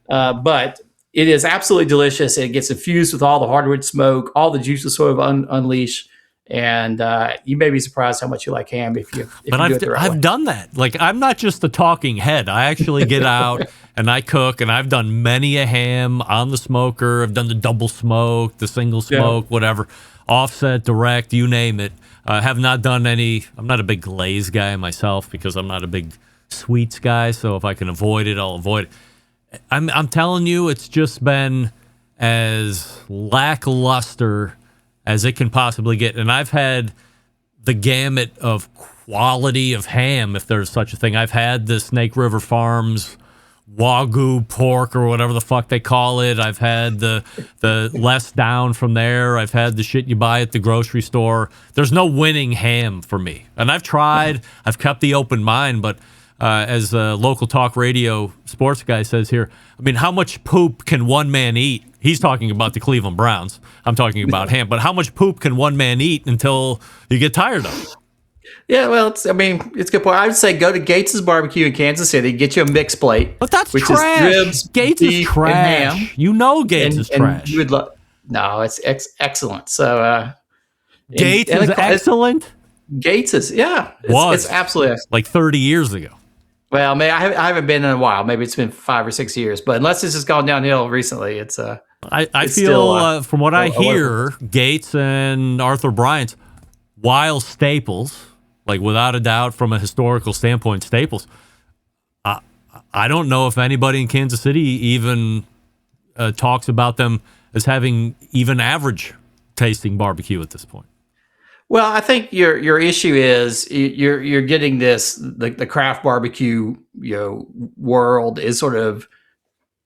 But it is absolutely delicious. It gets infused with all the hardwood smoke, all the juices sort of unleash. And you may be surprised how much you like ham if you do it the right way. I've done that. Like, I'm not just a talking head. I actually get out and I cook, and I've done many a ham on the smoker. I've done the double smoke, the single smoke, whatever, offset, direct, you name it. I have not done any. I'm not a big glaze guy myself because I'm not a big sweets guy. So if I can avoid it, I'll avoid it. I'm telling you, it's just been as lackluster as it can possibly get. And I've had the gamut of quality of ham, if there's such a thing. I've had the Snake River Farms Wagyu pork or whatever the fuck they call it. I've had the less down from there. I've had the shit you buy at the grocery store. There's no winning ham for me. And I've tried. I've kept the open mind, but as a local talk radio sports guy says here, I mean, how much poop can one man eat? He's talking about the Cleveland Browns. I'm talking about ham. But how much poop can one man eat until you get tired of it? Yeah, well, it's a good point. I would say go to Gates's Barbecue in Kansas City, get you a mixed plate. But that's which trash. Is ribs, Gates is trash. Ham. You know Gates is trash. You would no, it's excellent. So Gates is excellent? Gates is, yeah. It's absolutely excellent. Like 30 years ago. Well, I haven't been in a while. Maybe it's been 5 or 6 years. But unless this has gone downhill recently, it's I feel still, from what I hear, Gates and Arthur Bryant's, while staples, like without a doubt from a historical standpoint, staples, I don't know if anybody in Kansas City even talks about them as having even average tasting barbecue at this point. Well, I think your issue is you're getting this the craft barbecue world is sort of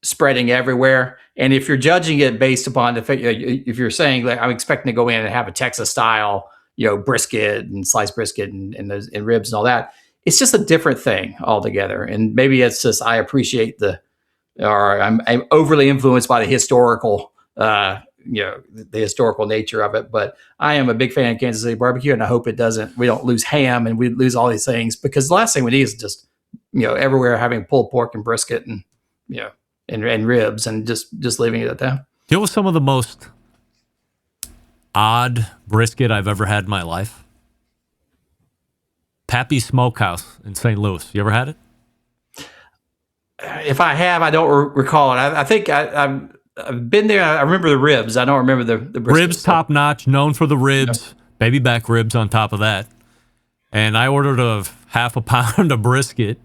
spreading everywhere, and if you're judging it based upon if you're saying like I'm expecting to go in and have a Texas style brisket and sliced brisket and ribs and all that, it's just a different thing altogether. And maybe it's just I appreciate I'm overly influenced by the historical. The historical nature of it, but I am a big fan of Kansas City barbecue, and I hope we don't lose ham and we lose all these things, because the last thing we need is just everywhere having pulled pork and brisket and and ribs, and just leaving it at that. You know what's some of the most odd brisket I've ever had in my life? Pappy's Smokehouse in St. Louis. You ever had it? If I have, I don't recall it. I think I've been there. I remember the ribs. I don't remember the brisket. Ribs top notch, known for the ribs, baby back ribs on top of that. And I ordered a half a pound of brisket.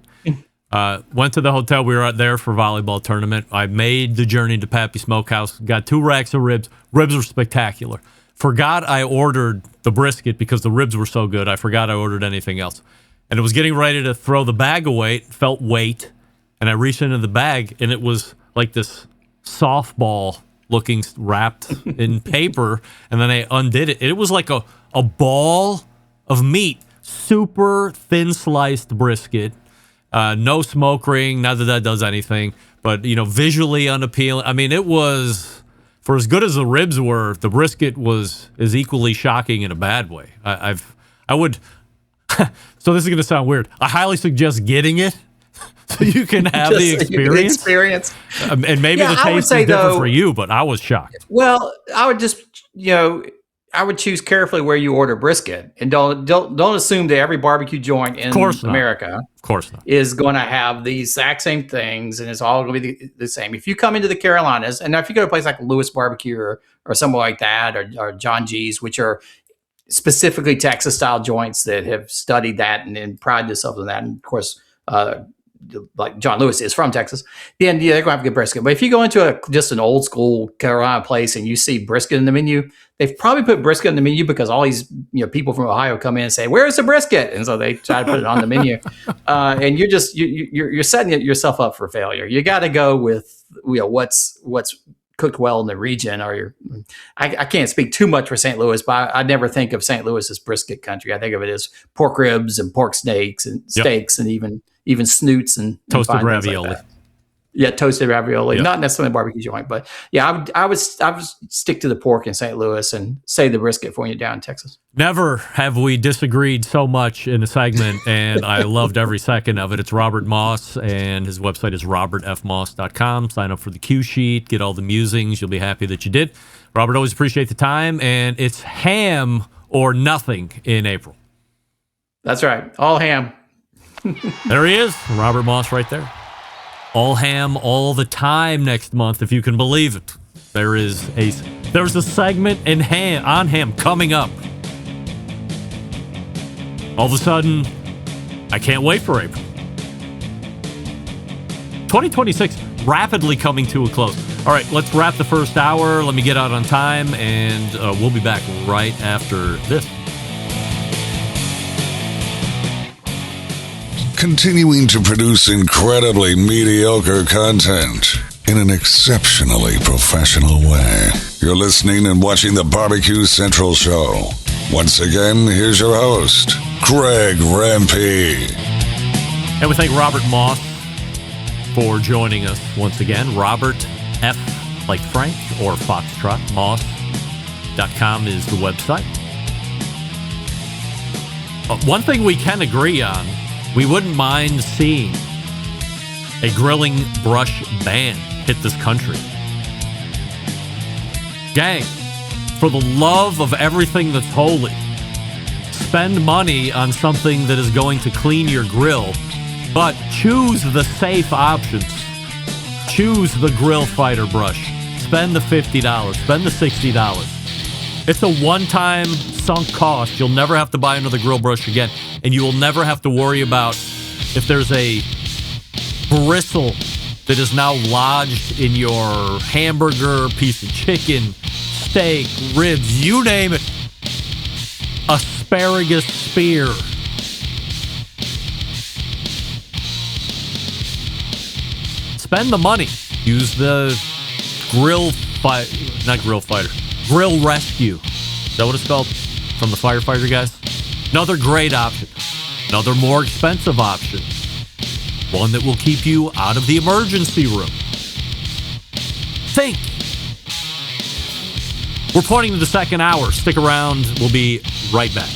Went to the hotel. We were out there for volleyball tournament. I made the journey to Pappy Smokehouse. Got 2 racks of ribs. Ribs were spectacular. Forgot I ordered the brisket because the ribs were so good. I forgot I ordered anything else. And it was getting ready to throw the bag away. Felt weight. And I reached into the bag, and it was like this softball looking wrapped in paper. And then I undid it. It was like a ball of meat. Super thin sliced brisket. No smoke ring. Not that that does anything. But, visually unappealing. I mean, it was, for as good as the ribs were, the brisket is equally shocking in a bad way. I would, so this is going to sound weird. I highly suggest getting it. So you can have the experience. And maybe the taste is different for you, but I was shocked. Well, I would just, I would choose carefully where you order brisket, and don't assume that every barbecue joint in America, of course not, is going to have the exact same things, and it's all going to be the same. If you come into the Carolinas, and now if you go to a place like Lewis Barbecue or somewhere like that, or John G's, which are specifically Texas style joints that have studied that and pride themselves on that, and of course, like John Lewis is from Texas, then they're going to have good brisket. But if you go into just an old school Carolina place and you see brisket in the menu, they've probably put brisket in the menu because all these people from Ohio come in and say, "Where's the brisket?" And so they try to put it on the menu, and you're setting yourself up for failure. You got to go with what's cooked well in the region. I can't speak too much for St. Louis, but I never think of St. Louis as brisket country. I think of it as pork ribs and pork steaks and even snoots and toasted ravioli. Like toasted ravioli. Yep. Not necessarily a barbecue joint, but I would stick to the pork in St. Louis and save the brisket for you down in Texas. Never have we disagreed so much in a segment, and I loved every second of it. It's Robert Moss, and his website is robertfmoss.com. Sign up for the Q sheet, get all the musings. You'll be happy that you did. Robert, always appreciate the time, and it's ham or nothing in April. That's right. All ham. There he is, Robert Moss right there. All ham all the time next month, if you can believe it. There's a segment on ham coming up. All of a sudden, I can't wait for April. 2026 rapidly coming to a close. All right, let's wrap the first hour. Let me get out on time, and we'll be back right after this. Continuing to produce incredibly mediocre content in an exceptionally professional way. You're listening and watching the Barbecue Central Show. Once again, here's your host, Greg Rempe. And we thank Robert Moss for joining us once again. Robert F. like Frank or Foxtrot, Moss.com is the website. One thing we can agree on, we wouldn't mind seeing a grilling brush ban hit this country. Gang, for the love of everything that's holy, spend money on something that is going to clean your grill, but choose the safe options. Choose the Grill Fighter brush. Spend the $50, spend the $60. It's a one-time sunk cost. You'll never have to buy another grill brush again, and you will never have to worry about if there's a bristle that is now lodged in your hamburger, piece of chicken, steak, ribs, you name it. Asparagus spear. Spend the money. Use the Grill Rescue. Is that what it's called? From the firefighter guys? Another great option. Another more expensive option. One that will keep you out of the emergency room. Think. We're pointing to the second hour. Stick around. We'll be right back.